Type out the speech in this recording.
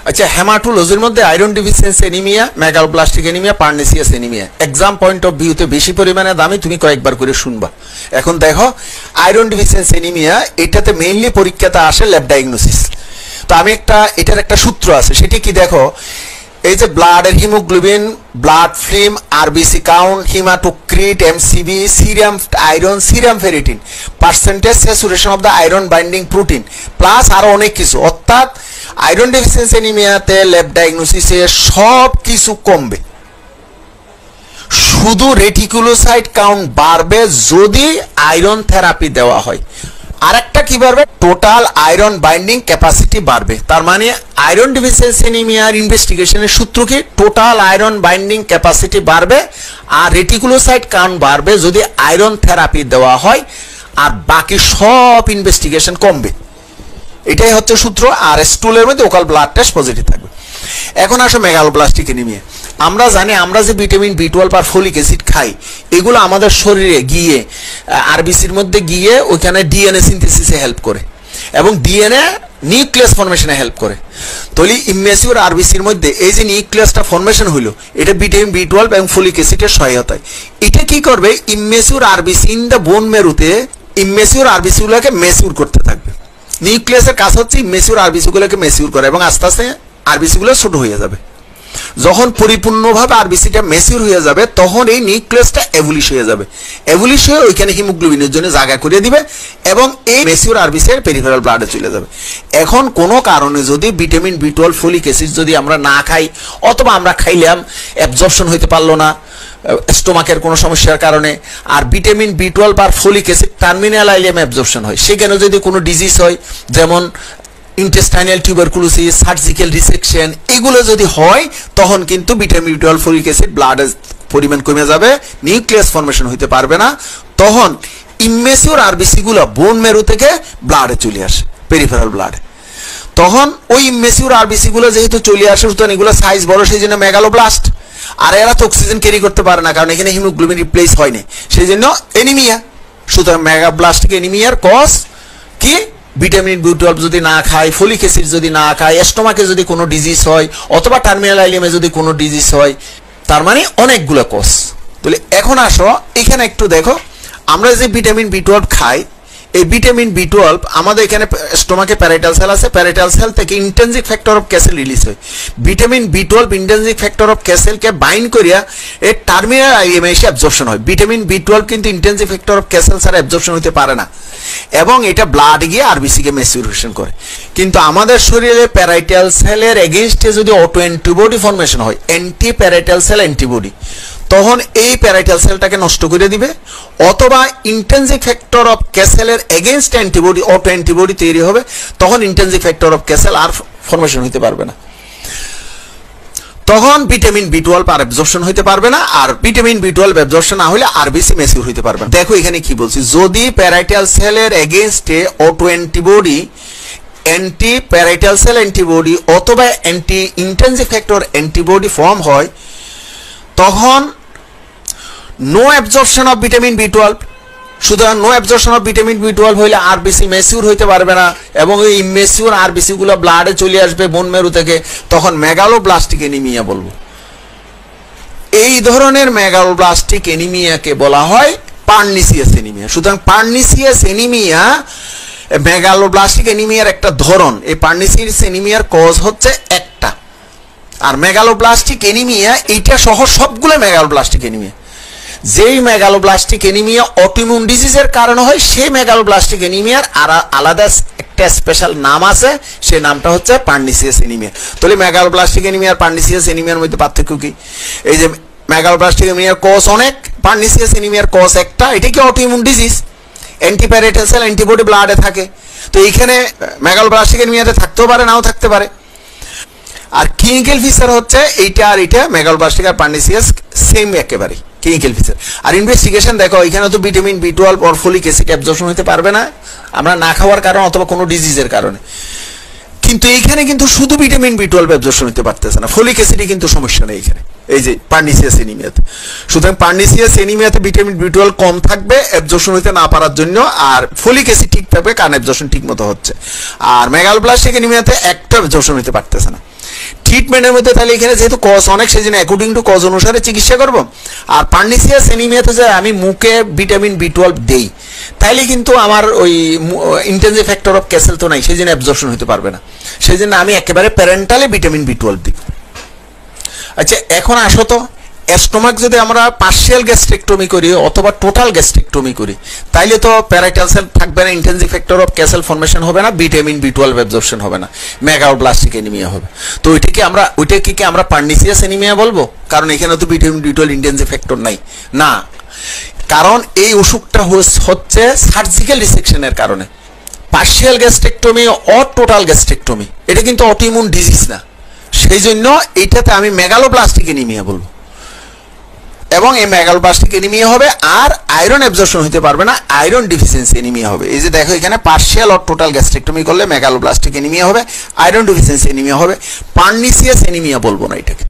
আচ্ছা, হেমাটোলজির মধ্যে iron deficiency anaemia, megaloblastic anaemia, pernicious anaemia exam point of ভিউতে বেশি পরিমাণে দামি, তুমি কয়েকবার করে শুনবা। এখন দেখো আয়রন ডিফিসিয়েন্সি এনিমিয়া, এটাতে মেইনলি পরীক্ষাতে আসে ল্যাব ডায়াগনোসিস। তো আমি এটার একটা সূত্র আছে, সেটি কি দেখো, এই যে ব্লাডের haemoglobin, blood film, RBC count, haematocrit, MCB, serum iron, serum ferritin, percentage saturation of the iron binding protein, plus আরো অনেক কিছু। অর্থাৎ আয়রন ডেফিসিয়েন্সি এনিমিয়াতে ল্যাব ডায়াগনোসিসে সব কিছু কমবে, শুধু রেটিকুলোসাইট কাউন্ট বাড়বে যদি আয়রন থেরাপি দেওয়া হয়। আরেকটা কি বাড়বে, টোটাল আয়রন বাইন্ডিং ক্যাপাসিটি বাড়বে। তার মানে আয়রন ডেফিসিয়েন্সি এনিমিয়ার ইনভেস্টিগেশনের সূত্র কি, টোটাল আয়রন বাইন্ডিং ক্যাপাসিটি বাড়বে আর রেটিকুলোসাইট কাউন্ট বাড়বে যদি আয়রন থেরাপি দেওয়া হয়, আর বাকি সব ইনভেস্টিগেশন কমবে। এটাই হচ্ছে সূত্র। আর স্টুলের মধ্যে ওকাল ব্লাড টেস্ট পজিটিভ থাকবে। এখন আসো মেগালোব্লাস্টিক এনিমিয়া। আমরা জানি আমরা যে ভিটামিন বি12 আর ফলিক অ্যাসিড খাই, এগুলো আমাদের শরীরে গিয়ে আরবিসির মধ্যে গিয়ে ওইখানে ডিএনএ সিনথেসিসে হেল্প করে এবং ডিএনএ নিউক্লিয়াস ফর্মেশনে হেল্প করে। তাহলে ইমেচিউর আরবিসির মধ্যে এই যে নিউক্লিয়াসটা ফর্মেশন হইলো, এটা ভিটামিন বি12 এবং ফলিক অ্যাসিডের সহায়তায়। এটা কি করবে, immature RBC in the bone মেরুতে immature আরবিসিগুলোকে mature করতে থাকবে। নিউক্লিয়াসের কাজ হচ্ছে ম্যাচিউর আরবিসিগুলোকে ম্যাচিউর করে এবং আস্তে আস্তে আরবিসিগুলো ছোট হয়ে যাবে। যখন পরিপূর্ণভাবে আরবিসিটা ম্যাচিউর হয়ে যাবে, তখন এই নিউক্লিয়াসটা এভলিশ হয়ে যাবে। এভলিশ হয়ে ওইখানে হিমোগ্লোবিনের জন্য জায়গা করে দিবে এবং এই ম্যাচিউর আরবিসির পেরিফেরাল ব্লাডে চলে যাবে। এখন কোনো কারণে যদি ভিটামিন বি12 ফলিক অ্যাসিড যদি আমরা না খাই, অথবা আমরা খাইলাম অ্যাবজর্পশন হইতে পারলো না স্টোমাকের কোনো সমস্যার কারণে, আর ভিটামিন বি12 আর ফলিক অ্যাসিড টার্মিনাল আইলেম অ্যাবজর্পশন হয়, সেখানে যদি কোনো ডিজিজ হয়, যেমন ইন্টেস্টাইনাল টিউবারকুলোসিস, সার্জিক্যাল রিসেকশন, এগুলো যদি হয়, তখন কিন্তু ভিটামিন বি12 ফলিক অ্যাসিড ব্লাডের পরিমাণ কমে যাবে, নিউক্লিয়াস ফর্মেশন হইতে পারবে না। তখন ইমেচিউর আরবিসিগুলো বোন মেরু থেকে ব্লাডে চলে আসে, পেরিফেরাল ব্লাডে। তখন ওই ইমেচিউর আরবিসিগুলো যেহেতু চলে আসে, সুতরাং এগুলো সাইজ বড়, সেই জন্য মেগালোব্লাস্ট। আর এরা তো অক্সিজেন ক্যারি করতে পারে না, কারণ এখানে হিমোগ্লোবিন রিপ্লেস হয়নি, সেই জন্য এনিমিয়া। সুতরাং মেগাব্লাস্টিক এনিমিয়ার কজ কি, ভিটামিন বি12 যদি না খায়, ফলিক অ্যাসিড যদি না খায়, স্টোমাকে যদি কোনো ডিজিজ হয়, অথবা টার্মিনাল আইলেমে যদি কোনো ডিজিজ হয়, তার মানে অনেকগুলো কজ। তাহলে এখন আসো এখানে একটু দেখো, আমরা যে ভিটামিন বি12 খাই, এই ভিটামিন বি12 আমাদের এখানে স্টোমাকে প্যারাইটাল সেল আছে, প্যারাইটাল সেল থেকে intensive factor of Castle release হয়। ভিটামিন বি12 ইন্টেনসিভ ফ্যাক্টর অফ ক্যাসেলকে বাইন্ড করিয়া এর টার্মিনাল আইলেমে এসে অ্যাবজর্পশন হয়। ভিটামিন বি12 কিন্তু ইন্টেনসিভ ফ্যাক্টর অফ ক্যাসেল ছাড়া অ্যাবজর্পশন হতে পারে না এবং এটা ব্লাড গিয়ে আরবিসিকে ম্যাচিউরেশন করে। কিন্তু আমাদের শরীরে প্যারাইটাল সেলের এগেইনস্টে যদি অটো অ্যান্টিবডি ফর্মেশন হয়, অ্যান্টি প্যারাইটাল সেল অ্যান্টিবডি, তখন এই প্যারাইটাল সেলটাকে নষ্ট করে দিবে, অথবা ইন্টেনসিভ ফ্যাক্টর অফ ক্যাসেলের এগেইনস্ট অ্যান্টিবডি, অটো অ্যান্টিবডি তৈরি হবে, তখন ইন্টেনসিভ ফ্যাক্টর অফ ক্যাসেল আর ফর্মেশন হতে পারবে না। তখন ভিটামিন বি12 আর অ্যাবজর্পশন হইতে পারবে না, আর ভিটামিন বি12 অ্যাবজর্পশন না হলে আরবিসি ম্যাচিউর হইতে পারবে না। দেখো এখানে কি বলছি, যদি প্যারাইটাল সেলের এগেইনস্টে auto antibody, anti parietal cell antibody অথবা anti intensive factor antibody form হয়, তখন নো অ্যাবজর্পশন অফ ভিটামিন বি12। সুতরাং নো অ্যাবজর্পশন অফ ভিটামিন বি12 হইলে আরবিসি ম্যাচিউর হইতে পারবে না এবং এই ইমেচিউর আরবিসি গুলো ব্লাডে চলে আসবে বোন মেরু থেকে, তখন মেগালোব্লাস্টিক এনিমিয়া বলবো। এই ধরনের মেগালোব্লাস্টিক এনিমিয়াকে বলা হয় পার্নিসিয়াস এনিমিয়া। সুতরাং পার্নিসিয়াস এনিমিয়া মেগালোব্লাস্টিক এনিমিয়ার একটা ধরন। এই পার্নিসিয়াস এনিমিয়ার কজ হচ্ছে একটা, আর মেগালোব্লাস্টিক এনিমিয়া এইটা সহ সবগুলো মেগালোব্লাস্টিক এনিমিয়া। যেই মেগালোব্লাস্টিক এনিমিয়া অটোইমিউন ডিজিজের কারণে হয়, সেই মেগালোব্লাস্টিক এনিমিয়ার আলাদা একটা স্পেশাল নাম আছে, সেই নামটা হচ্ছে পার্নিসিয়াস এনিমিয়া। তাহলে মেগালোব্লাস্টিক এনিমিয়া আর পার্নিসিয়াস এনিমিয়ার মধ্যে পার্থক্য কি? এই যে মেগালোব্লাস্টিক এনিমিয়ার কজ অনেক, পার্নিসিয়াস এনিমিয়ার কজ একটা। এটা কি অটোইমিউন ডিজিজ, অ্যান্টিপ্যারাইটাল সেল অ্যান্টিবডি ব্লাডে থাকে, তো এইখানে মেগালোব্লাস্টিক এনিমিয়াতে থাকতেও পারে, নাও থাকতে পারে। আর ক্লিনিক্যাল ফিচার হচ্ছে এইটা আর এটা, মেগালোব্লাস্টিক আর পার্নিসিয়াস সেম একেবারে ক্লিনিক্যাল ফিচার। আর ইনভেস্টিগেশন দেখো, এখানে তো ভিটামিন বি12 আর ফলিক অ্যাসিড অ্যাবজর্পশন হতে পারবে না আমরা না খাওয়ার কারণে অথবা কোনো ডিজিজের কারণে, কিন্তু এইখানে কিন্তু শুধু ভিটামিন বি12 অ্যাবজর্পশন হতে পারতেছে না, ফলিক অ্যাসিডে কিন্তু সমস্যা নেই এখানে, এই যে পার্নিসিয়াস এনিমিয়াতে। সুতরাং পার্নিসিয়াস এনিমিয়াতে ভিটামিন বি12 কম থাকবে অ্যাবজর্পশন হতে না পারার জন্য, আর ফলিক অ্যাসিড ঠিক থাকবে কারণ অ্যাবজর্পশন ঠিক মতো হচ্ছে। আর মেগালোব্লাস্টিক এনিমিয়াতে একটা অ্যাবজর্পশন হতে পারতেছে না। ট্রিটমেন্টের মধ্যে তাহলে এখানে যেহেতু কজ অনেক, সেই জন্য অ্যাকর্ডিং টু কজ অনুসারে চিকিৎসা করব। আর পার্নিসিয়াস এনিমিয়াতে যে আমি মুখে ভিটামিন B12 দেই, তাইলে কিন্তু আমার ওই ইন্টেন্সিভ ফ্যাক্টর অফ ক্যাসেল তো নাই, সেই জন্য অ্যাবজর্পশন হতে পারবে না, সেই জন্য আমি একেবারে প্যারেন্টালে ভিটামিন B12 দিই। আচ্ছা, এখন আসো তো, স্টোমাক যদি আমরা পার্শিয়াল গ্যাস্ট্রেক্টমি করি অথবা টোটাল গ্যাস্ট্রেক্টমি করি, তাইলে তো প্যারাইটাল সেল থাকবে না, intensive factor of castle formation হবে না, ভিটামিন B12 অ্যাবজর্পশন হবে না, মেগালোব্লাস্টিক এনিমিয়া হবে। তো ওইটাকে কি আমরা পার্নিসিয়াস এনিমিয়া বলবো? কারণ এখানে তো ভিটামিন B12 ইন্টেন্সিভ ফ্যাক্টর নাই না, কারণ এই অসুখটা হচ্ছে সার্জিক্যাল ডিসেকশনের কারণে। Partial gastrectomy or total gastrectomy এটা কিন্তু অটোইমিউন ডিজিজ না, সেই জন্য এইটাতে আমি মেগালোব্লাস্টিক এনিমিয়া বলবো। এবং এই মেগালোব্লাস্টিক এনিমিয়া হবে, আর আয়রন অ্যাবজর্পশন হতে পারবে না, আয়রন ডিফিসিয়েন্সি এনিমিয়া হবে। এই যে দেখো এখানে পার্শিয়াল অর টোটাল গ্যাস্ট্রেক্টমি করলে মেগালোব্লাস্টিক এনিমিয়া হবে, আয়রন ডিফিসিয়েন্সি এনিমিয়া হবে, পার্নিসিয়াস এনিমিয়া বলবো না এটাকে।